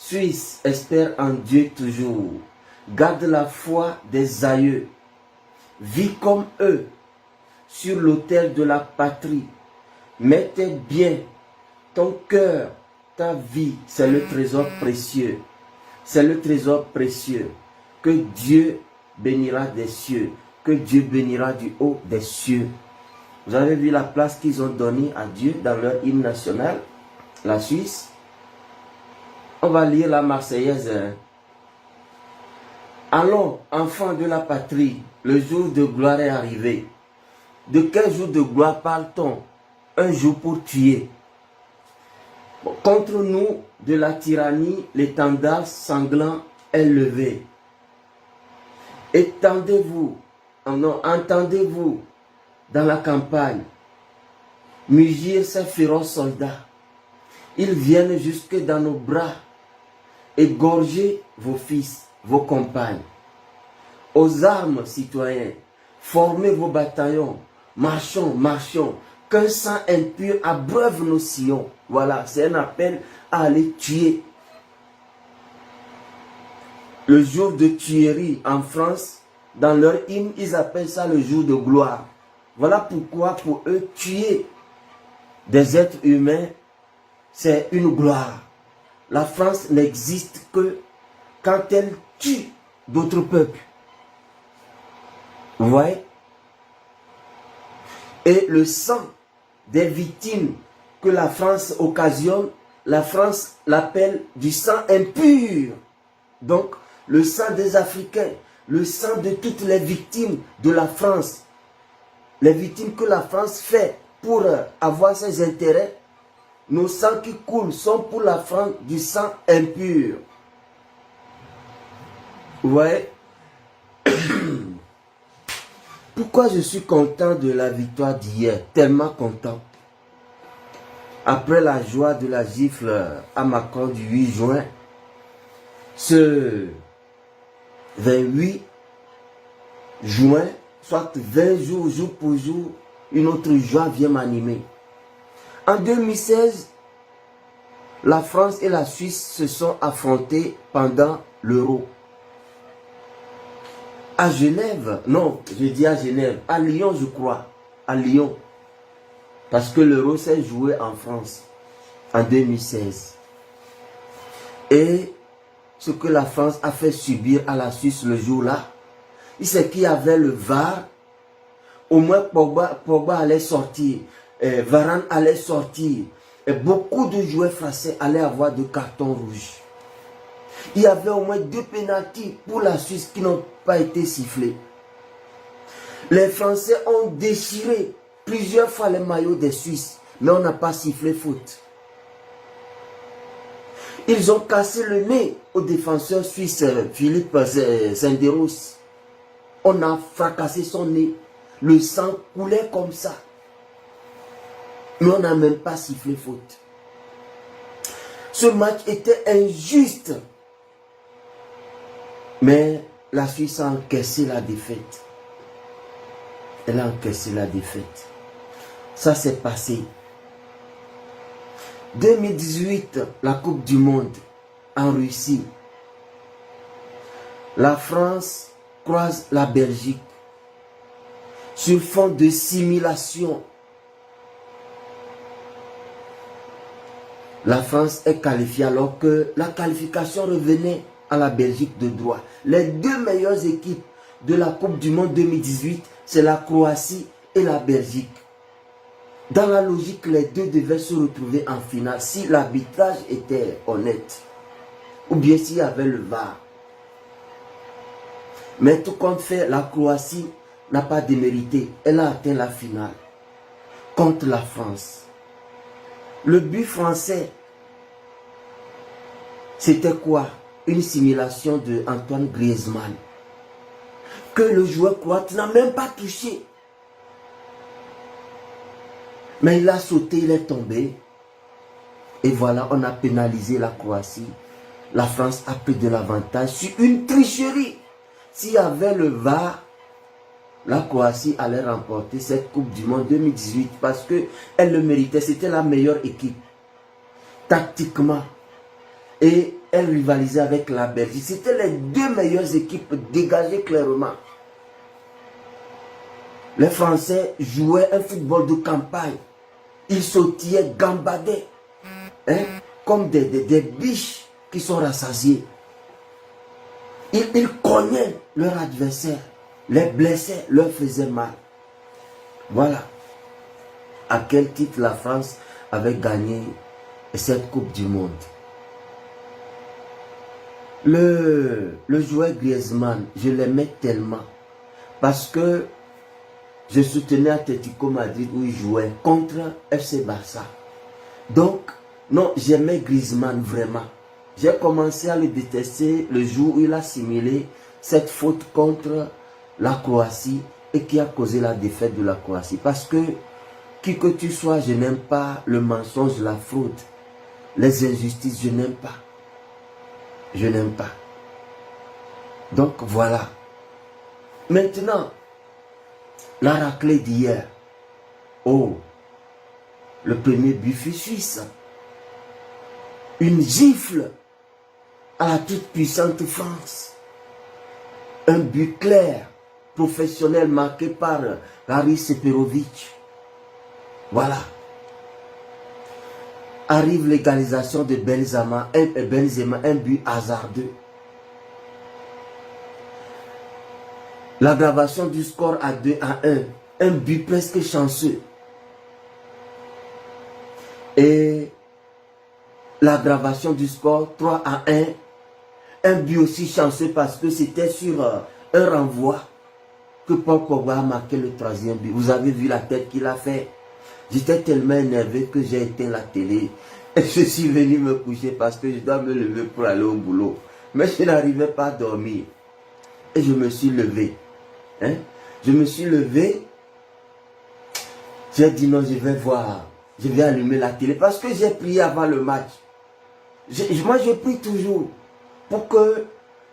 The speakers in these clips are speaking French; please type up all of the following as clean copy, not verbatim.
Suisse, espère en Dieu toujours. Garde la foi des aïeux. Vis comme eux sur l'autel de la patrie. Mettez bien ton cœur, ta vie, c'est le trésor précieux. C'est le trésor précieux que Dieu bénira des cieux, que Dieu bénira du haut des cieux. Vous avez vu la place qu'ils ont donnée à Dieu dans leur hymne national, la Suisse. On va lire la Marseillaise. Allons, enfants de la patrie, le jour de gloire est arrivé. De quel jour de gloire parle-t-on? Un jour pour tuer. Contre nous, de la tyrannie, l'étendard sanglant est levé. Étendez-vous, entendez-vous dans la campagne, mugir ces féroces soldats. Ils viennent jusque dans nos bras, égorger vos fils, vos compagnes. Aux armes, citoyens, formez vos bataillons, marchons, marchons, qu'un sang impur abreuve nos sillons. Voilà, c'est un appel à aller tuer. Le jour de tuerie en France, dans leur hymne, ils appellent ça le jour de gloire. Voilà pourquoi pour eux, tuer des êtres humains, c'est une gloire. La France n'existe que quand elle tue d'autres peuples. Vous voyez? Et le sang des victimes que la France occasionne, la France l'appelle du sang impur. Donc, le sang des Africains, le sang de toutes les victimes de la France, les victimes que la France fait pour avoir ses intérêts, nos sangs qui coulent sont pour la France du sang impur. Vous voyez? Pourquoi je suis content de la victoire d'hier? Tellement content. Après la joie de la gifle à Macron du 8 juin, ce 28 juin, soit 20 jours, jour pour jour, une autre joie vient m'animer. En 2016, la France et la Suisse se sont affrontés pendant l'Euro. À Genève, non, je dis à Genève, à Lyon je crois, à Lyon. Parce que l'Euro s'est joué en France en 2016. Et ce que la France a fait subir à la Suisse le jour-là, c'est qu'il y avait le VAR. Au moins Pogba allait sortir, Varane allait sortir. Et beaucoup de joueurs français allaient avoir de cartons rouges. Il y avait au moins 2 pénaltys pour la Suisse qui n'ont pas été sifflés. Les Français ont déchiré plusieurs fois les maillots des Suisses, mais on n'a pas sifflé faute. Ils ont cassé le nez au défenseur suisse Philippe Senderos. On a fracassé son nez. Le sang coulait comme ça. Mais on n'a même pas sifflé faute. Ce match était injuste. Mais la Suisse a encaissé la défaite. Elle a encaissé la défaite. Ça s'est passé. 2018, la Coupe du Monde en Russie. La France croise la Belgique sur fond de simulation. La France est qualifiée alors que la qualification revenait à la Belgique de droit. Les 2 meilleures équipes de la Coupe du Monde 2018, c'est la Croatie et la Belgique. Dans la logique, les 2 devaient se retrouver en finale si l'arbitrage était honnête. Ou bien s'il y avait le VAR. Mais tout compte fait, la Croatie n'a pas démérité. Elle a atteint la finale contre la France. Le but français, c'était quoi? Une simulation de Antoine Griezmann. Que le joueur croate n'a même pas touché. Mais il a sauté, il est tombé. Et voilà, on a pénalisé la Croatie. La France a pris de l'avantage sur une tricherie. S'il y avait le VAR, la Croatie allait remporter cette Coupe du Monde 2018 parce qu'elle le méritait. C'était la meilleure équipe. Tactiquement. Et elle rivalisait avec la Belgique. C'était les deux meilleures équipes dégagées clairement. Les Français jouaient un football de campagne. Ils sautillaient, gambadaient, hein, comme des biches qui sont rassasiées. Ils cognaient leur adversaire, les blessaient, leur faisaient mal. Voilà à quel titre la France avait gagné cette Coupe du Monde. Le joueur Griezmann, je l'aimais tellement parce que je soutenais Atlético Madrid où il jouait contre FC Barça. Donc, non, j'aimais Griezmann vraiment. J'ai commencé à le détester le jour où il a simulé cette faute contre la Croatie et qui a causé la défaite de la Croatie. Parce que, qui que tu sois, je n'aime pas le mensonge, la fraude, les injustices, je n'aime pas. Je n'aime pas. Donc voilà. Maintenant, la raclée d'hier. Oh, le premier but fut suisse. Une gifle à la toute puissante France. Un but clair, professionnel marqué par Haris Seferovic. Voilà. Arrive l'égalisation de Benzema, un but hasardeux. L'aggravation du score à 2-1, un but presque chanceux. Et l'aggravation du score 3-1, un but aussi chanceux parce que c'était sur un renvoi que Paul Pogba a marqué le troisième but. Vous avez vu la tête qu'il a fait. J'étais tellement énervé que j'ai éteint la télé. Et je suis venu me coucher parce que je dois me lever pour aller au boulot. Mais je n'arrivais pas à dormir. Et je me suis levé. Hein? Je me suis levé. J'ai dit non, je vais voir. Je vais allumer la télé. Parce que j'ai prié avant le match. Moi, je prie toujours pour que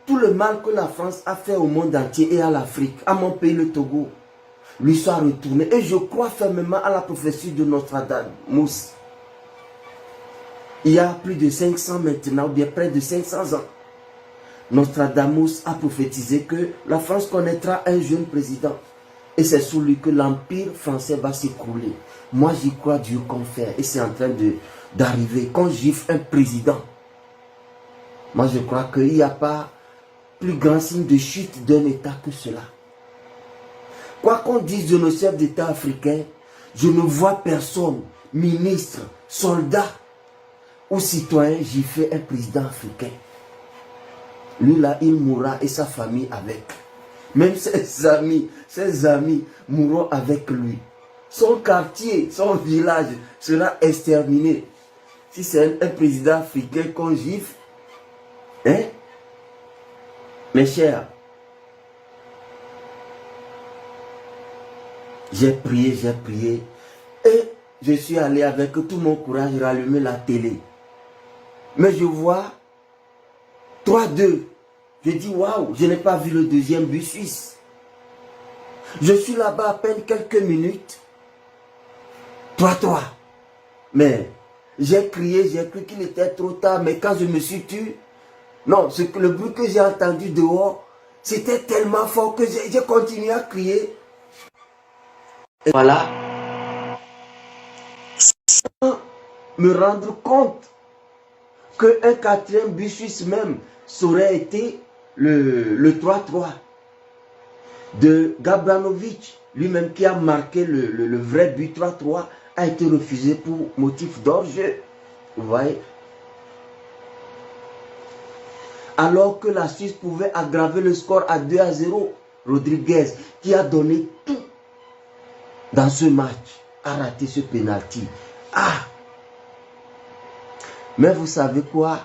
tout le mal que la France a fait au monde entier et à l'Afrique, à mon pays, le Togo, lui soit retourné. Et je crois fermement à la prophétie de Nostradamus. Il y a plus de 500 maintenant, ou bien près de 500 ans, Nostradamus a prophétisé que la France connaîtra un jeune président. Et c'est sous lui que l'empire français va s'écrouler. Moi, j'y crois, Dieu confère. Et c'est en train d'arriver. Quand gifle un président, moi, je crois qu'il n'y a pas plus grand signe de chute d'un État que cela. Quoi qu'on dise de nos chefs d'État africains, je ne vois personne, ministre, soldat ou citoyen gifler un président africain. Lui là, il mourra et sa famille avec. Même ses amis mourront avec lui. Son quartier, son village sera exterminé. Si c'est un président africain qu'on gifle, hein? Mes chers, j'ai prié. Et je suis allé avec tout mon courage rallumer la télé. Mais je vois 3-2. Je dis waouh, je n'ai pas vu le deuxième but suisse. Je suis là-bas à peine quelques minutes. 3-3. Mais j'ai crié, j'ai cru qu'il était trop tard. Mais quand je me suis tué, non, le bruit que j'ai entendu dehors, c'était tellement fort que j'ai continué à crier. Et voilà. Sans me rendre compte qu'un quatrième but suisse même, ça aurait été le 3-3 de Gabranovic, lui-même qui a marqué le vrai but 3-3, a été refusé pour motif d'hors-jeu. Vous voyez? Alors que la Suisse pouvait aggraver le score à 2-0, Rodriguez, qui a donné tout dans ce match, a raté ce penalty. Ah! Mais vous savez quoi?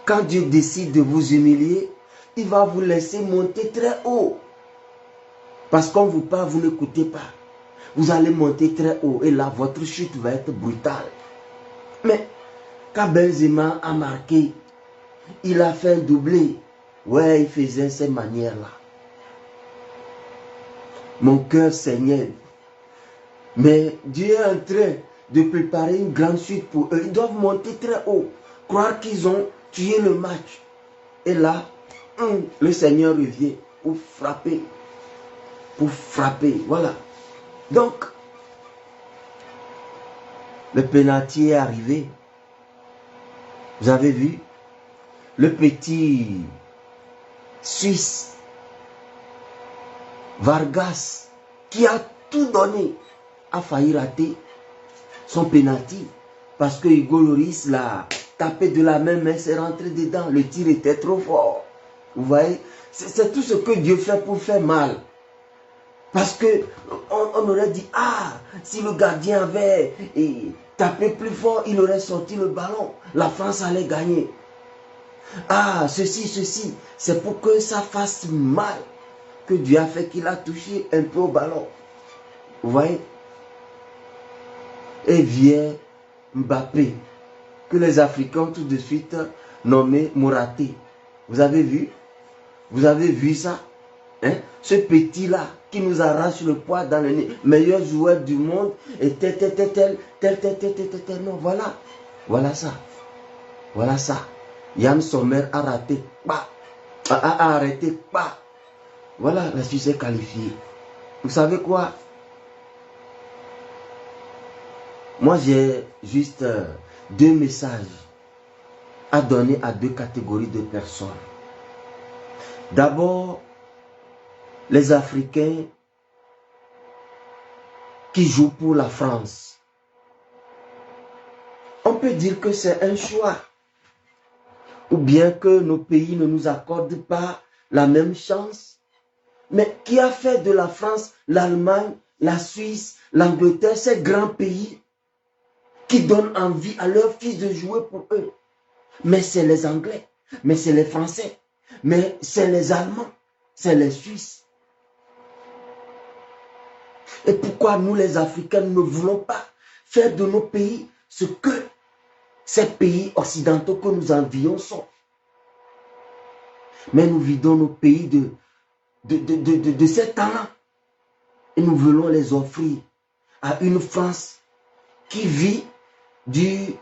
Quand Dieu décide de vous humilier, il va vous laisser monter très haut. Parce qu'on vous parle, vous n'écoutez pas. Vous allez monter très haut et là, votre chute va être brutale. Mais quand Benzema a marqué, il a fait un doublé. Ouais, il faisait ces manières-là. Mon cœur saignait. Mais Dieu est en train de préparer une grande chute pour eux. Ils doivent monter très haut. Croire qu'ils ont tuer le match. Et là, le Seigneur revient pour frapper. Pour frapper, voilà. Donc, le pénalty est arrivé. Vous avez vu? Le petit Suisse, Vargas, qui a tout donné, a failli rater son pénalty. Parce que Hugo Lloris l'a tapé de la même main, c'est rentré dedans. Le tir était trop fort. Vous voyez? C'est tout ce que Dieu fait pour faire mal. Parce que on aurait dit, ah, si le gardien avait tapé plus fort, il aurait sorti le ballon. La France allait gagner. Ah, ceci. C'est pour que ça fasse mal que Dieu a fait qu'il a touché un peu au ballon. Vous voyez? Et vient Mbappé, que les Africains ont tout de suite nommé Mouraté. Vous avez vu? Vous avez vu ça? Hein? Ce petit-là qui nous arrache le poids dans le nez, meilleur joueur du monde, et tel. Non, voilà. Voilà ça. Voilà ça. Yann Sommer a raté. Bah. A arrêté. Bah. Voilà, la Suisse est qualifiée. Vous savez quoi? Moi, j'ai juste deux messages à donner à deux catégories de personnes. D'abord, les Africains qui jouent pour la France. On peut dire que c'est un choix. Ou bien que nos pays ne nous accordent pas la même chance. Mais qui a fait de la France, l'Allemagne, la Suisse, l'Angleterre, ces grands pays qui donnent envie à leurs fils de jouer pour eux? Mais c'est les Anglais, mais c'est les Français, mais c'est les Allemands, c'est les Suisses. Et pourquoi nous les Africains ne voulons pas faire de nos pays ce que ces pays occidentaux que nous envions sont? Mais nous vidons nos pays de ces talents. Et nous voulons les offrir à une France qui vit du...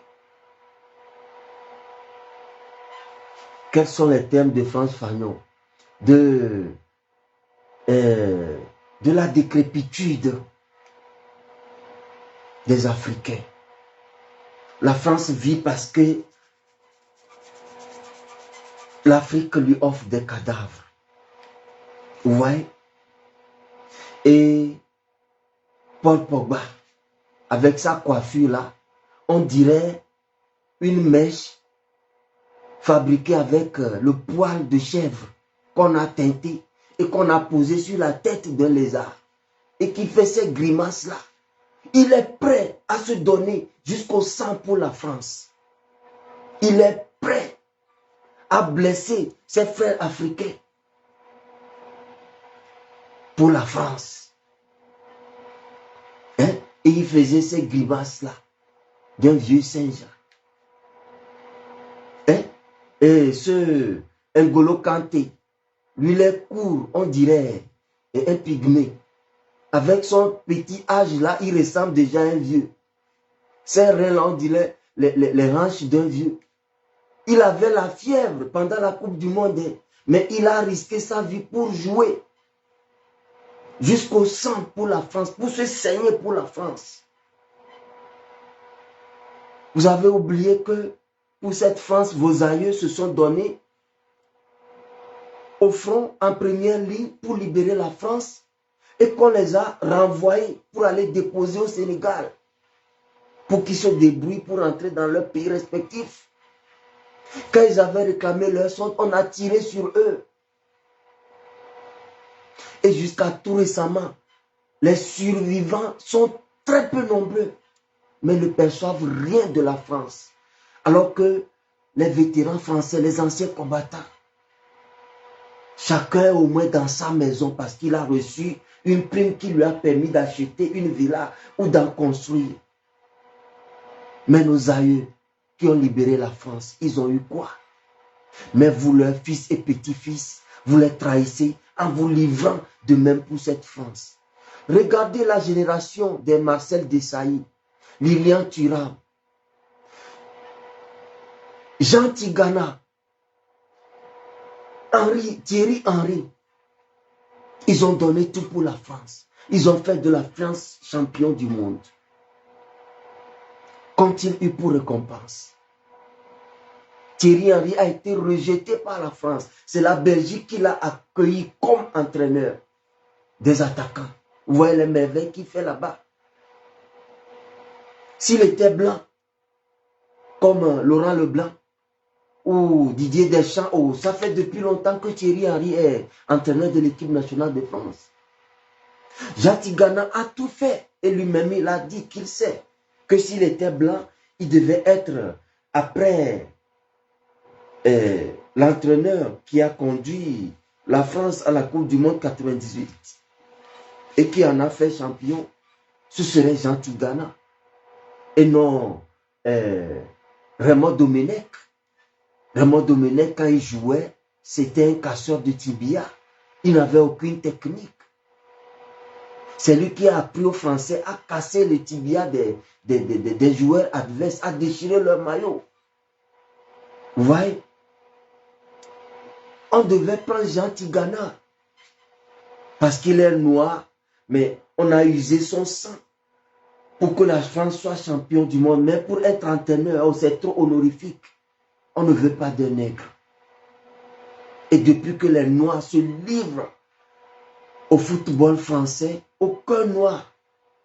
Quels sont les termes de France Fanon? De la décrépitude des Africains. La France vit parce que l'Afrique lui offre des cadavres. Vous voyez? Et Paul Pogba, avec sa coiffure là, on dirait une mèche fabriquée avec le poil de chèvre qu'on a teinté et qu'on a posé sur la tête d'un lézard et qui fait ces grimaces là. Il est prêt à se donner jusqu'au sang pour la France. Il est prêt à blesser ses frères africains pour la France. Hein? Et il faisait ces grimaces-là d'un vieux singe. Hein? Et ce N'Golo Kanté, lui, il est court, on dirait, un pygmée. Avec son petit âge là, il ressemble déjà à un vieux. Ses reins là, on dirait les hanches d'un vieux. Il avait la fièvre pendant la Coupe du Monde, mais il a risqué sa vie pour jouer jusqu'au sang pour la France, pour se saigner pour la France. Vous avez oublié que pour cette France, vos aïeux se sont donnés au front en première ligne pour libérer la France et qu'on les a renvoyés pour aller déposer au Sénégal pour qu'ils se débrouillent pour entrer dans leur pays respectif. Quand ils avaient réclamé leur son, on a tiré sur eux. Et jusqu'à tout récemment, les survivants sont très peu nombreux, mais ne perçoivent rien de la France. Alors que les vétérans français, les anciens combattants, chacun est au moins dans sa maison parce qu'il a reçu une prime qui lui a permis d'acheter une villa ou d'en construire. Mais nos aïeux qui ont libéré la France, ils ont eu quoi? Mais vous, leurs fils et petits-fils, vous les trahissez en vous livrant de même pour cette France. Regardez la génération des Marcel Desailly, Lilian Thuram, Jean Tigana, Thierry Henry, ils ont donné tout pour la France. Ils ont fait de la France champion du monde. Qu'ont-ils eu pour récompense? Thierry Henry a été rejeté par la France. C'est la Belgique qui l'a accueilli comme entraîneur des attaquants. Vous voyez les merveilles qu'il fait là-bas. S'il était blanc, comme Laurent Leblanc ou Didier Deschamps, oh, ça fait depuis longtemps que Thierry Henry est entraîneur de l'équipe nationale de France. Jean Tigana a tout fait et lui-même il a dit qu'il sait que s'il était blanc, il devait être après l'entraîneur qui a conduit la France à la Coupe du Monde 98 et qui en a fait champion, ce serait Jean Tigana et non Raymond Domenech. Raymond Domenech, quand il jouait, c'était un casseur de tibia. Il n'avait aucune technique. C'est lui qui a appris aux Français à casser les tibias des joueurs adverses, à déchirer leur maillot. Vous voyez? On devait prendre Jean Tigana parce qu'il est noir, mais on a usé son sang pour que la France soit champion du monde. Mais pour être entraîneur, oh, c'est trop honorifique. On ne veut pas de nègres. Et depuis que les Noirs se livrent au football français, aucun Noir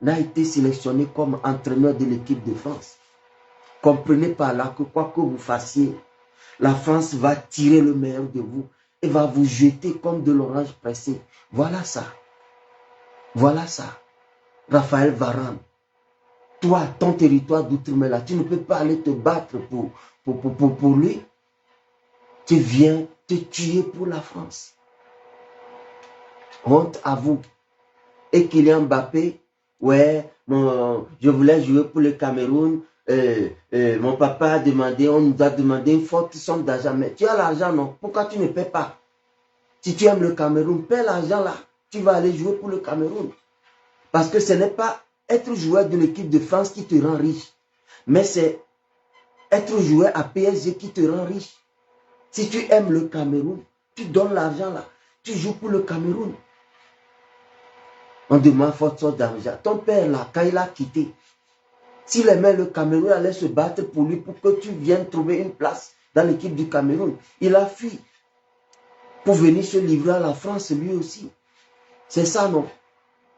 n'a été sélectionné comme entraîneur de l'équipe de France. Comprenez par là que quoi que vous fassiez, la France va tirer le meilleur de vous et va vous jeter comme de l'orange pressé. Voilà ça. Voilà ça. Raphaël Varane, toi, ton territoire d'outre-mer là, tu ne peux pas aller te battre pour lui. Tu viens te tuer pour la France. Honte à vous. Et Kylian Mbappé, ouais, je voulais jouer pour le Cameroun. Mon papa a demandé, on nous a demandé une forte somme d'argent. Mais tu as l'argent, non? Pourquoi tu ne paies pas? Si tu aimes le Cameroun, paie l'argent là. Tu vas aller jouer pour le Cameroun. Parce que ce n'est pas être joueur de l'équipe de France qui te rend riche. Mais c'est être joueur à PSG qui te rend riche. Si tu aimes le Cameroun, tu donnes l'argent là. Tu joues pour le Cameroun. On demande forte sorte d'argent. Ton père là, quand il a quitté, s'il aimait le Cameroun, il allait se battre pour lui pour que tu viennes trouver une place dans l'équipe du Cameroun. Il a fui pour venir se livrer à la France lui aussi. C'est ça, non?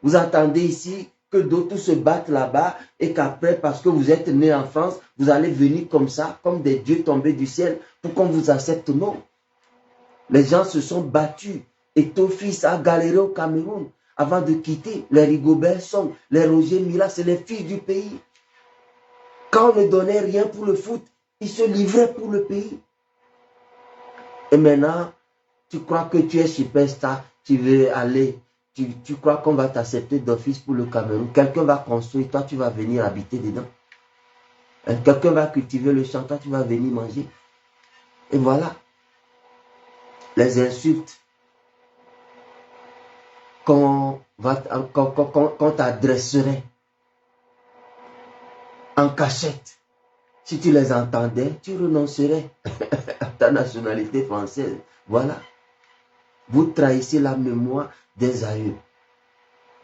Vous attendez ici que d'autres se battent là-bas et qu'après, parce que vous êtes né en France, vous allez venir comme ça, comme des dieux tombés du ciel pour qu'on vous accepte. Non. Les gens se sont battus et ton fils a galéré au Cameroun avant de quitter. Les Rigobert Song, les Roger Mila, c'est les fils du pays. Quand on ne donnait rien pour le foot, ils se livraient pour le pays. Et maintenant, tu crois que tu es superstar, tu veux aller, tu crois qu'on va t'accepter d'office pour le Cameroun. Quelqu'un va construire, toi tu vas venir habiter dedans. Quelqu'un va cultiver le champ, toi tu vas venir manger. Et voilà. Les insultes qu'on t'adresserait en cachette. Si tu les entendais, tu renoncerais à ta nationalité française. Voilà. Vous trahissez la mémoire des aïeux.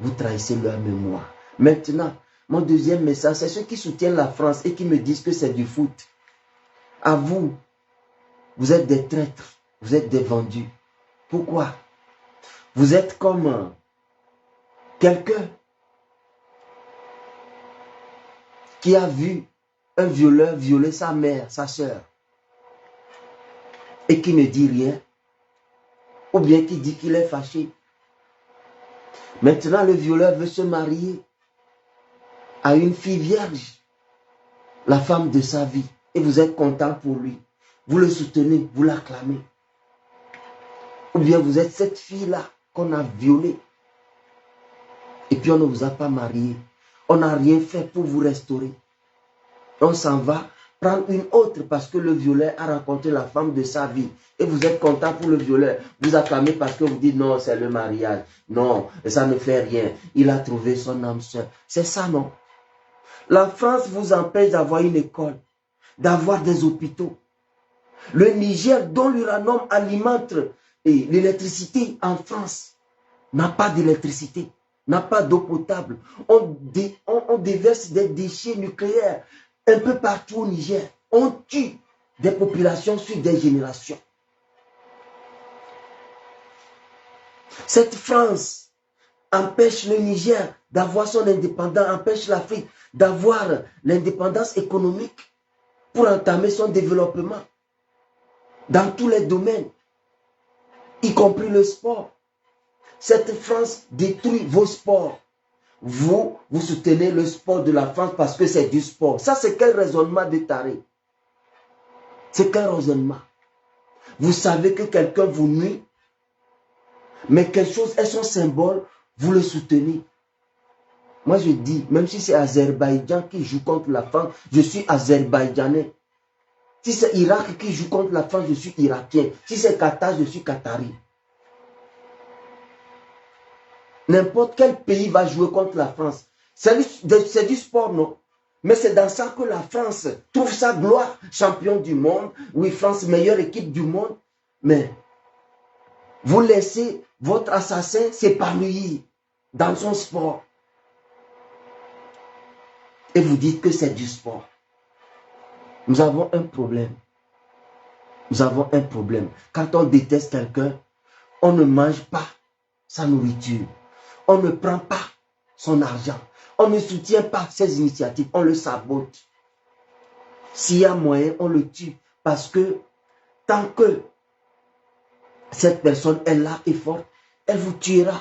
Vous trahissez leur mémoire. Maintenant, mon deuxième message, c'est ceux qui soutiennent la France et qui me disent que c'est du foot. À vous, vous êtes des traîtres. Vous êtes des vendus. Pourquoi? Vous êtes comme quelqu'un qui a vu un violeur violer sa mère, sa soeur, et qui ne dit rien, ou bien qui dit qu'il est fâché. Maintenant, le violeur veut se marier à une fille vierge, la femme de sa vie, et vous êtes content pour lui. Vous le soutenez, vous l'acclamez. Ou bien vous êtes cette fille-là qu'on a violée, et puis on ne vous a pas marié. On n'a rien fait pour vous restaurer. On s'en va prendre une autre parce que le violeur a rencontré la femme de sa vie. Et vous êtes content pour le violeur. Vous acclamez parce que vous dites non, c'est le mariage. Non, ça ne fait rien. Il a trouvé son âme sœur. C'est ça, non? La France vous empêche d'avoir une école, d'avoir des hôpitaux. Le Niger, dont l'uranium alimente Et l'électricité en France n'a pas d'électricité, n'a pas d'eau potable. On déverse des déchets nucléaires un peu partout au Niger. On tue des populations sur des générations. Cette France empêche le Niger d'avoir son indépendance, empêche l'Afrique d'avoir l'indépendance économique pour entamer son développement dans tous les domaines, y compris le sport. Cette France détruit vos sports. Vous soutenez le sport de la France parce que c'est du sport. Ça, c'est quel raisonnement de taré? C'est quel raisonnement? Vous savez que quelqu'un vous nuit, mais quelque chose est son symbole, vous le soutenez. Moi, je dis, même si c'est Azerbaïdjan qui joue contre la France, je suis azerbaïdjanais. Si c'est Irak qui joue contre la France, je suis irakien. Si c'est Qatar, je suis qatari. N'importe quel pays va jouer contre la France. C'est du sport, non? Mais c'est dans ça que la France trouve sa gloire. Champion du monde. Oui, France, meilleure équipe du monde. Mais vous laissez votre assassin s'épanouir dans son sport. Et vous dites que c'est du sport. Nous avons un problème. Nous avons un problème. Quand on déteste quelqu'un, on ne mange pas sa nourriture. On ne prend pas son argent. On ne soutient pas ses initiatives. On le sabote. S'il y a moyen, on le tue. Parce que tant que cette personne est là et forte, elle vous tuera.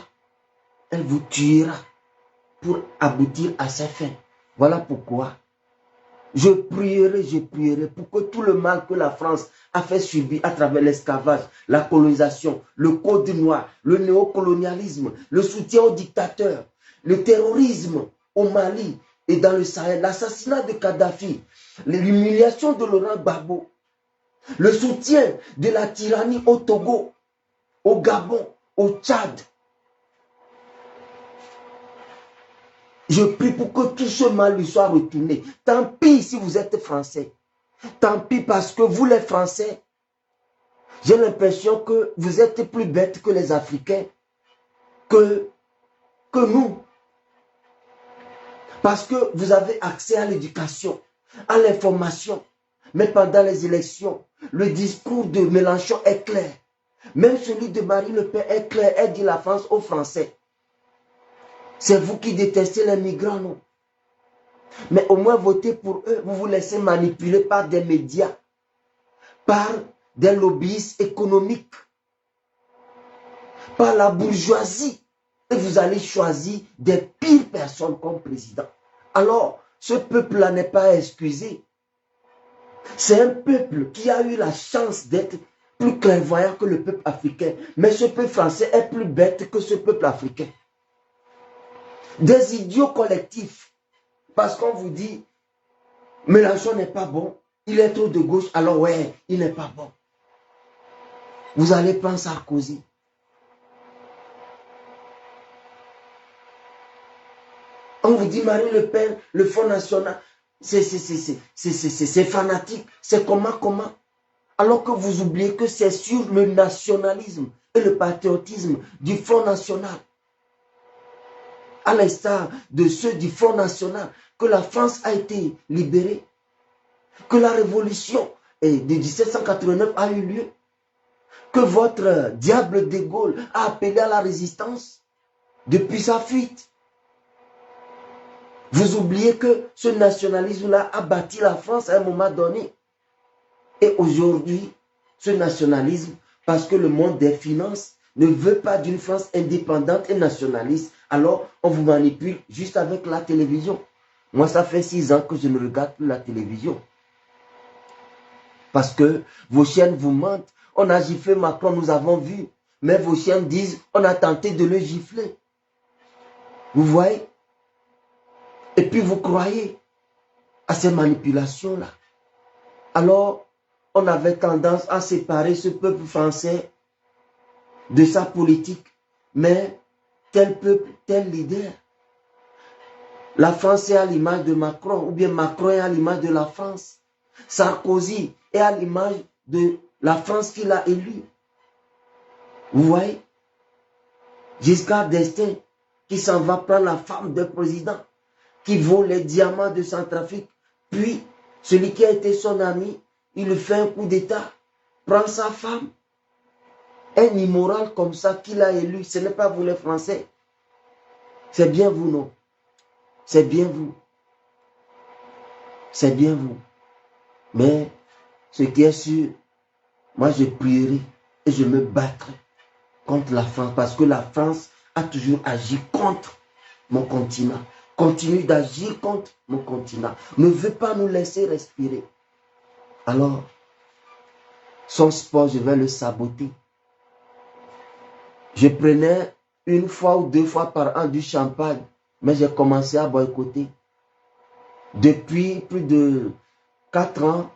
Elle vous tuera pour aboutir à ses fins. Voilà pourquoi je prierai pour que tout le mal que la France a fait subir à travers l'esclavage, la colonisation, le code noir, le néocolonialisme, le soutien aux dictateurs, le terrorisme au Mali et dans le Sahel, l'assassinat de Kadhafi, l'humiliation de Laurent Gbagbo, le soutien de la tyrannie au Togo, au Gabon, au Tchad. Je prie pour que tout ce mal lui soit retourné. Tant pis si vous êtes français. Tant pis parce que vous les Français, j'ai l'impression que vous êtes plus bêtes que les Africains, que nous. Parce que vous avez accès à l'éducation, à l'information. Mais pendant les élections, le discours de Mélenchon est clair. Même celui de Marine Le Pen est clair. Elle dit la France aux Français. C'est vous qui détestez les migrants, non? Mais au moins votez pour eux. Vous vous laissez manipuler par des médias, par des lobbyistes économiques, par la bourgeoisie. Et vous allez choisir des pires personnes comme président. Alors, ce peuple-là n'est pas excusé. C'est un peuple qui a eu la chance d'être plus clairvoyant que le peuple africain. Mais ce peuple français est plus bête que ce peuple africain. Des idiots collectifs. Parce qu'on vous dit, Mélenchon n'est pas bon, il est trop de gauche, alors ouais, il n'est pas bon. Vous allez prendre Sarkozy. On vous dit Marine Le Pen, le Front National, c'est fanatique. C'est comment? Alors que vous oubliez que c'est sur le nationalisme et le patriotisme du Front National, à l'instar de ceux du Front National, que la France a été libérée, que la révolution de 1789 a eu lieu, que votre diable de Gaulle a appelé à la résistance depuis sa fuite. Vous oubliez que ce nationalisme-là a bâti la France à un moment donné. Et aujourd'hui, ce nationalisme, parce que le monde des finances ne veut pas d'une France indépendante et nationaliste, alors on vous manipule juste avec la télévision. Moi, ça fait 6 ans que je ne regarde plus la télévision. Parce que vos chaînes vous mentent. On a giflé Macron, nous avons vu. Mais vos chaînes disent, on a tenté de le gifler. Vous voyez? Et puis vous croyez à ces manipulations-là. Alors, on avait tendance à séparer ce peuple français de sa politique. Mais tel peuple, tel leader. La France est à l'image de Macron, ou bien Macron est à l'image de la France. Sarkozy est à l'image de la France qu'il a élue. Vous voyez? Giscard d'Estaing qui s'en va prendre la femme d'un président, qui vole les diamants de Centrafrique. Puis, celui qui a été son ami, il lui fait un coup d'état, prend sa femme. Un immoral comme ça qu'il a élu, ce n'est pas vous les Français. C'est bien vous, non? C'est bien vous. C'est bien vous. Mais, ce qui est sûr, moi je prierai et je me battrai contre la France, parce que la France a toujours agi contre mon continent. Continue d'agir contre mon continent. Ne veut pas nous laisser respirer. Alors, son sport, je vais le saboter. Je prenais une fois ou deux fois par an du champagne, mais j'ai commencé à boycotter. Depuis plus de 4 ans,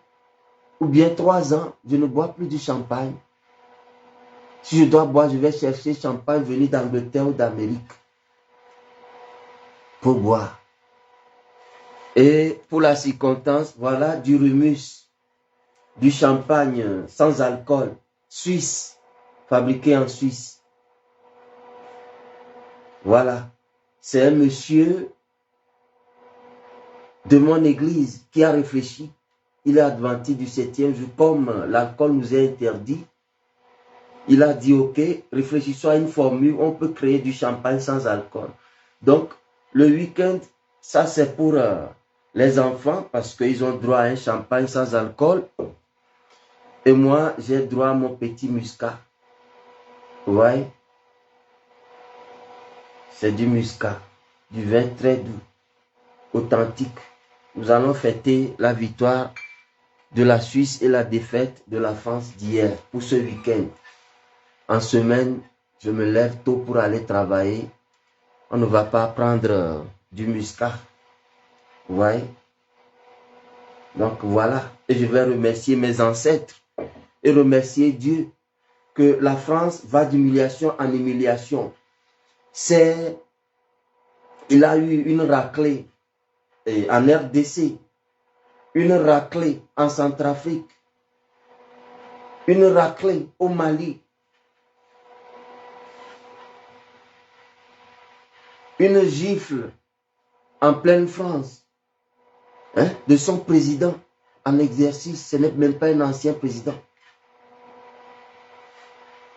ou bien 3 ans, je ne bois plus du champagne. Si je dois boire, je vais chercher champagne venu d'Angleterre ou d'Amérique pour boire. Et pour la circonstance, voilà du Rumus, du champagne sans alcool, suisse, fabriqué en Suisse. Voilà, c'est un monsieur de mon église qui a réfléchi. Il est adventiste du 7e jour, comme l'alcool nous est interdit. Il a dit, ok, réfléchissons à une formule, on peut créer du champagne sans alcool. Donc, le week-end, ça c'est pour les enfants, parce qu'ils ont droit à un champagne sans alcool. Et moi, j'ai droit à mon petit muscat. Vous voyez? C'est du muscat, du vin très doux, authentique. Nous allons fêter la victoire de la Suisse et la défaite de la France d'hier, pour ce week-end. En semaine, je me lève tôt pour aller travailler. On ne va pas prendre du muscat. Vous voyez? Donc voilà. Et je vais remercier mes ancêtres et remercier Dieu que la France va d'humiliation en humiliation. Il a eu une raclée en RDC, une raclée en Centrafrique, une raclée au Mali, une gifle en pleine France de son président en exercice. Ce n'est même pas un ancien président.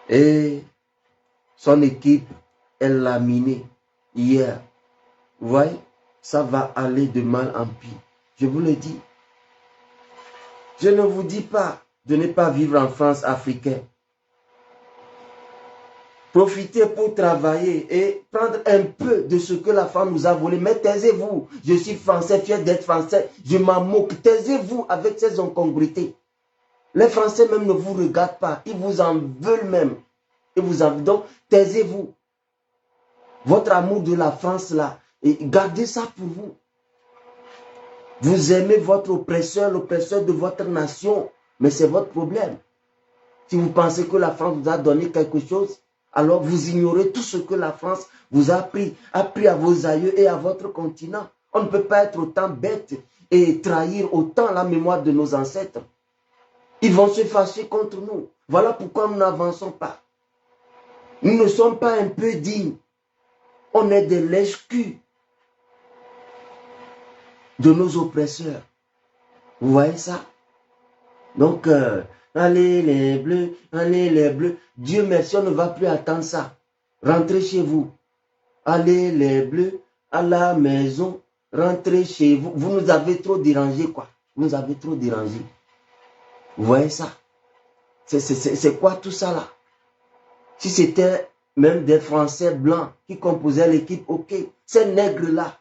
Et son équipe, elle l'a miné hier. Vous voyez, ça va aller de mal en pire. Je vous le dis. Je ne vous dis pas de ne pas vivre en France africaine. Profitez pour travailler et prendre un peu de ce que la femme nous a volé. Mais taisez-vous. Je suis français, fier d'être français. Je m'en moque. Taisez-vous avec ces incongruités. Les Français même ne vous regardent pas. Ils vous en veulent même. Donc, taisez-vous. Votre amour de la France là, et gardez ça pour vous. Vous aimez votre oppresseur, l'oppresseur de votre nation. Mais c'est votre problème. Si vous pensez que la France vous a donné quelque chose, alors vous ignorez tout ce que la France vous a appris à vos aïeux et à votre continent. On ne peut pas être autant bête et trahir autant la mémoire de nos ancêtres. Ils vont se fâcher contre nous. Voilà pourquoi nous n'avançons pas. Nous ne sommes pas un peu dignes. On est des lèches-culs de nos oppresseurs. Vous voyez ça? Donc, allez les bleus, allez les bleus. Dieu merci, on ne va plus attendre ça. Rentrez chez vous. Allez les bleus, à la maison, rentrez chez vous. Vous nous avez trop dérangé, quoi. Vous nous avez trop dérangé. Vous voyez ça? C'est quoi tout ça là? Si c'était même des Français blancs qui composaient l'équipe, ok. Ces nègres-là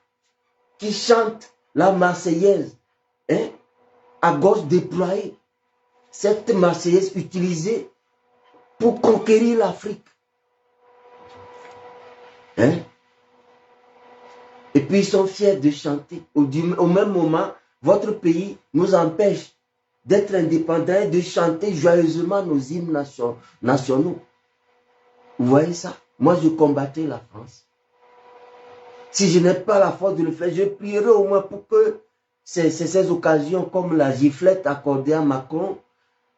qui chantent la Marseillaise, à gauche déployée. Cette Marseillaise utilisée pour conquérir l'Afrique. Et puis ils sont fiers de chanter. Au même moment, votre pays nous empêche d'être indépendants et de chanter joyeusement nos hymnes nationaux. Vous voyez ça? Moi, je combattais la France. Si je n'ai pas la force de le faire, je prierai au moins pour que ces occasions comme la giflette accordée à Macron,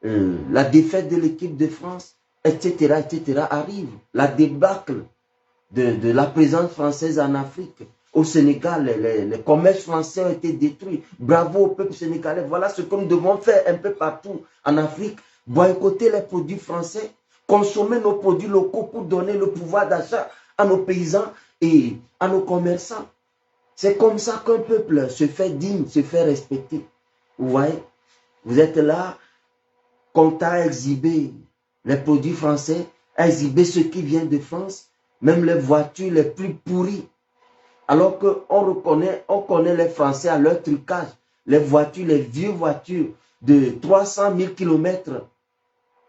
la défaite de l'équipe de France, etc., arrive. La débâcle de la présence française en Afrique. Au Sénégal, les commerces français ont été détruits. Bravo au peuple sénégalais. Voilà ce que nous devons faire un peu partout en Afrique. Boycotter les produits français, consommer nos produits locaux pour donner le pouvoir d'achat à nos paysans et à nos commerçants. C'est comme ça qu'un peuple se fait digne, se fait respecter. Vous voyez, vous êtes là, content à exhiber les produits français, à exhiber ce qui vient de France, même les voitures les plus pourries. Alors qu'on connaît les Français à leur trucage. Les voitures, les vieux voitures de 300 000 km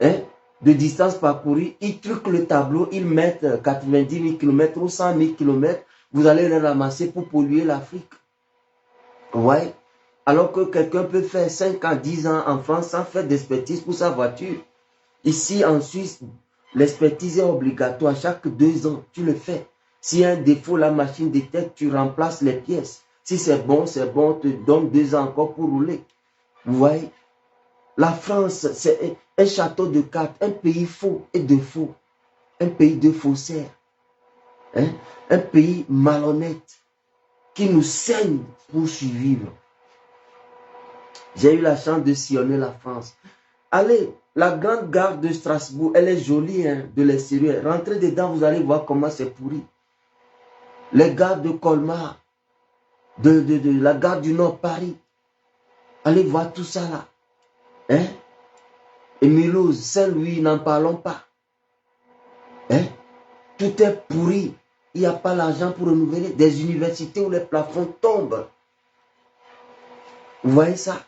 de distance parcourue, ils truquent le tableau, ils mettent 90 000 km ou 100 000 km. Vous allez les ramasser pour polluer l'Afrique. Ouais. Alors que quelqu'un peut faire 5 ans, 10 ans en France sans faire d'expertise pour sa voiture. Ici, en Suisse, l'expertise est obligatoire. Chaque 2 ans, tu le fais. S'il y a un défaut, la machine détecte, tu remplaces les pièces. Si c'est bon, on te donne 2 ans encore pour rouler. Vous voyez? La France, c'est un château de cartes, un pays faux et de faux. Un pays de faussaires. Un pays malhonnête qui nous saigne pour survivre. J'ai eu la chance de sillonner la France. Allez, la grande gare de Strasbourg, elle est jolie de l'extérieur. Rentrez dedans, vous allez voir comment c'est pourri. Les gares de Colmar, de la gare du Nord, Paris. Allez voir tout ça là. Et Mulhouse, Saint-Louis, n'en parlons pas. Tout est pourri. Il n'y a pas l'argent pour renouveler. Des universités où les plafonds tombent. Vous voyez ça?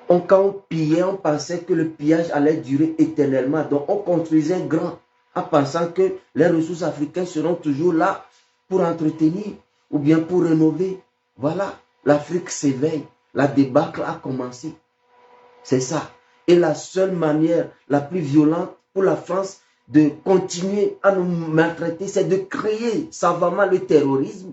Quand on pillait, on pensait que le pillage allait durer éternellement. Donc on construisait grand en pensant que les ressources africaines seront toujours là pour entretenir ou bien pour rénover. Voilà, l'Afrique s'éveille. La débâcle a commencé. C'est ça. Et la seule manière la plus violente pour la France de continuer à nous maltraiter, c'est de créer savamment le terrorisme.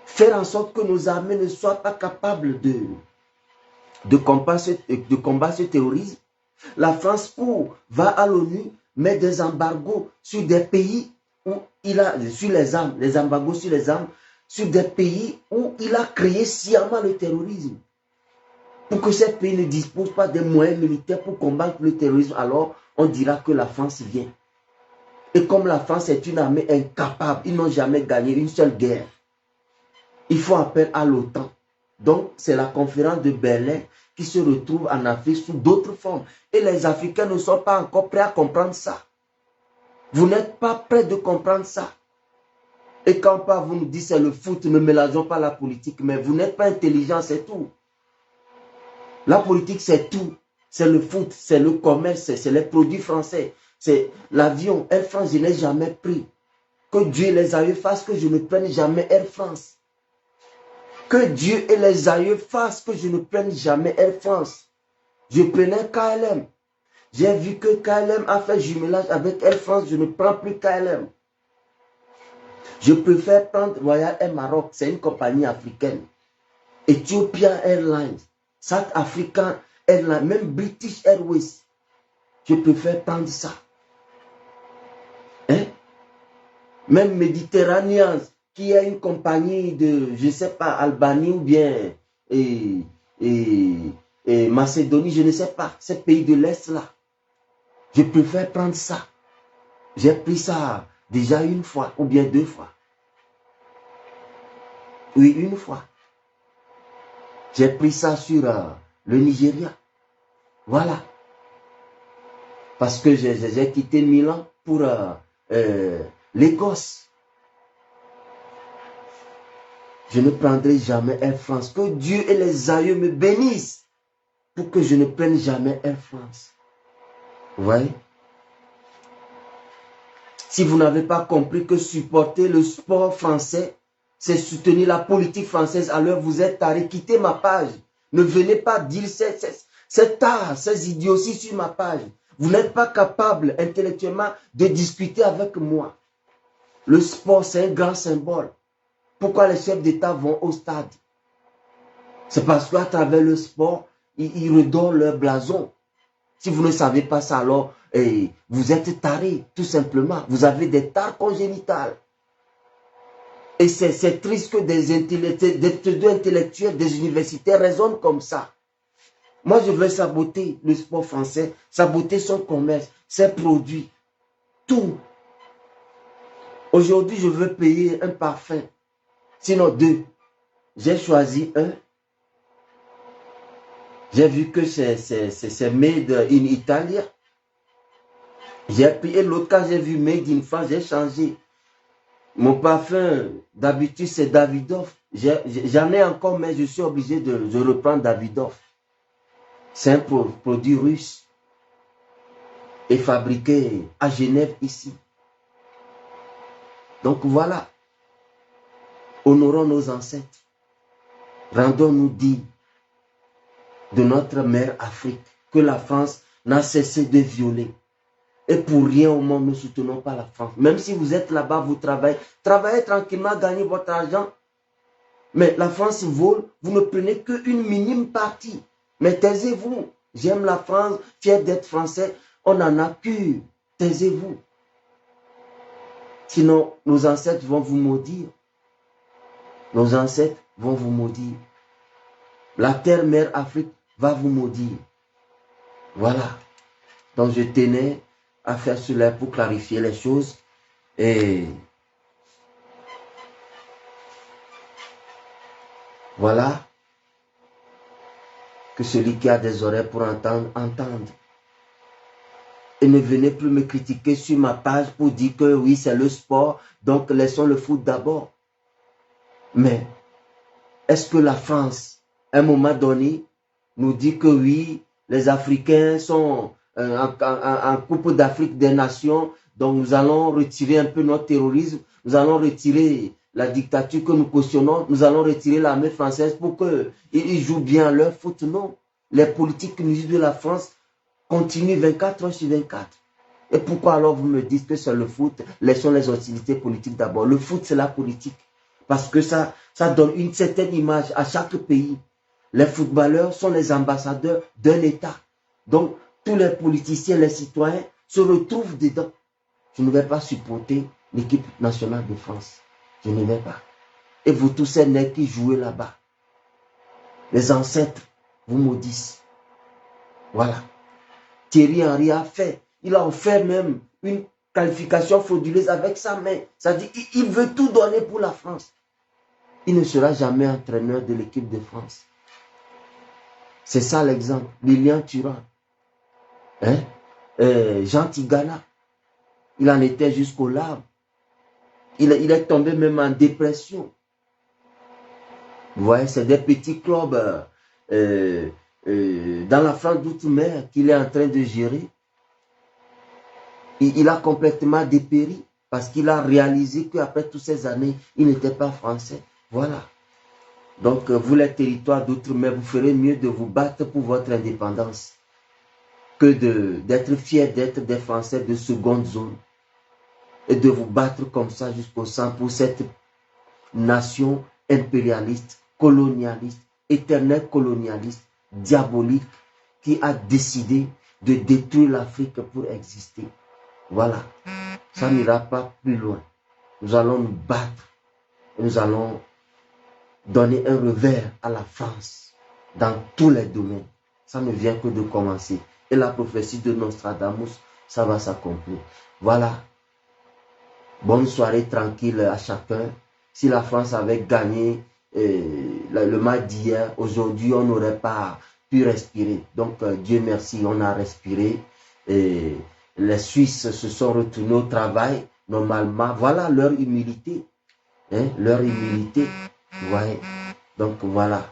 Faire en sorte que nos armées ne soient pas capables de combattre ce terrorisme. La France va à l'ONU, met des embargos sur des pays où il a, sur les armes, les embargos sur les armes, sur des pays où il a créé sciemment le terrorisme. Pour que ces pays ne disposent pas des moyens militaires pour combattre le terrorisme, alors on dira que la France vient. Et comme la France est une armée incapable, ils n'ont jamais gagné une seule guerre. Ils font appel à l'OTAN. Donc, c'est la conférence de Berlin qui se retrouve en Afrique sous d'autres formes. Et les Africains ne sont pas encore prêts à comprendre ça. Vous n'êtes pas prêts de comprendre ça. Et quand vous nous dites c'est le foot, ne mélangeons pas la politique, mais vous n'êtes pas intelligent, c'est tout. La politique, c'est tout. C'est le foot, c'est le commerce, c'est les produits français. C'est l'avion. Air France, je n'ai jamais pris. Que Dieu les aïeux fasse que je ne prenne jamais Air France. Que Dieu et les aïeux fassent que je ne prenne jamais Air France. Je prenais KLM. J'ai vu que KLM a fait jumelage avec Air France. Je ne prends plus KLM. Je préfère prendre Royal Air Maroc. C'est une compagnie africaine. Ethiopian Airlines. South African Airlines. Même British Airways. Je préfère prendre ça. Même Méditerranéen, qui est une compagnie de, je ne sais pas, Albanie ou bien Macédonie, je ne sais pas, ces pays de l'Est là. Je préfère prendre ça. J'ai pris ça déjà une fois ou bien 2 fois. Oui, une fois. J'ai pris ça sur le Nigeria. Voilà. Parce que j'ai quitté Milan pour l'Écosse. Je ne prendrai jamais Air France. Que Dieu et les aïeux me bénissent pour que je ne prenne jamais Air France. Vous voyez? Si vous n'avez pas compris que supporter le sport français, c'est soutenir la politique française, alors vous êtes taré. Quittez ma page. Ne venez pas dire c'est tard, ces idioties sur ma page. Vous n'êtes pas capable intellectuellement de discuter avec moi. Le sport, c'est un grand symbole. Pourquoi les chefs d'État vont au stade? C'est parce qu'à travers le sport, ils redorent leur blason. Si vous ne savez pas ça, alors vous êtes taré, tout simplement. Vous avez des tares congénitales. Et c'est triste que des pseudo-intellectuels, des universitaires raisonnent comme ça. Moi, je veux saboter le sport français, saboter son commerce, ses produits, tout. Aujourd'hui, je veux payer un parfum, sinon deux. J'ai choisi un. J'ai vu que c'est made in Italy. J'ai pris l'autre, quand j'ai vu made in France, j'ai changé. Mon parfum, d'habitude, c'est Davidoff. J'en ai encore, mais je suis obligé de reprendre Davidoff. C'est un produit russe et fabriqué à Genève, ici. Donc voilà. Honorons nos ancêtres. Rendons-nous dignes de notre mère Afrique, que la France n'a cessé de violer. Et pour rien au monde, ne soutenons pas la France. Même si vous êtes là-bas, vous travaillez tranquillement, gagnez votre argent. Mais la France vole, vous ne prenez qu'une minime partie. Mais taisez-vous. J'aime la France, fier d'être français. On en a cure. Taisez-vous. Sinon, nos ancêtres vont vous maudire. Nos ancêtres vont vous maudire. La terre-mère Afrique va vous maudire. Voilà. Donc je tenais à faire cela pour clarifier les choses. Et voilà. Que celui qui a des oreilles pour entendre, entende. Et ne venez plus me critiquer sur ma page pour dire que oui, c'est le sport, donc laissons le foot d'abord. Mais est-ce que la France, à un moment donné, nous dit que oui, les Africains sont en Coupe d'Afrique des Nations, donc nous allons retirer un peu notre terrorisme, nous allons retirer la dictature que nous cautionnons, nous allons retirer l'armée française pour qu'ils jouent bien leur foot? Non. Les politiques nuisibles de la France continuent 24 heures sur 24. Et pourquoi alors vous me dites que c'est le foot? Laissons les hostilités politiques d'abord. Le foot, c'est la politique. Parce que ça donne une certaine image à chaque pays. Les footballeurs sont les ambassadeurs d'un État. Donc, tous les politiciens, les citoyens se retrouvent dedans. Je ne vais pas supporter l'équipe nationale de France. Je ne vais pas. Et vous tous ces nègres qui jouez là-bas, les ancêtres vous maudissent. Voilà. Thierry Henry a fait. Il a offert même une qualification frauduleuse avec sa main. Ça dit qu'il veut tout donner pour la France. Il ne sera jamais entraîneur de l'équipe de France. C'est ça l'exemple. Lilian Thuram. Jean Tigana. Il en était jusqu'aux larmes. Il est tombé même en dépression. Vous voyez, c'est des petits clubs dans la France d'outre-mer qu'il est en train de gérer. Il a complètement dépéri parce qu'il a réalisé qu'après toutes ces années, il n'était pas français. Voilà. Donc, vous, les territoires d'outre-mer, vous ferez mieux de vous battre pour votre indépendance que d'être fiers d'être des Français de seconde zone et de vous battre comme ça jusqu'au sang pour cette nation impérialiste, colonialiste, éternel colonialiste, diabolique, qui a décidé de détruire l'Afrique pour exister. Voilà. Ça n'ira pas plus loin. Nous allons nous battre. Et nous allons donner un revers à la France dans tous les domaines. Ça ne vient que de commencer. Et la prophétie de Nostradamus, ça va s'accomplir. Voilà. Bonne soirée tranquille à chacun. Si la France avait gagné le match d'hier, aujourd'hui, on n'aurait pas pu respirer. Donc, Dieu merci, on a respiré. Et les Suisses se sont retournés au travail, normalement. Voilà leur humilité. Leur humilité. Ouais. Donc, voilà.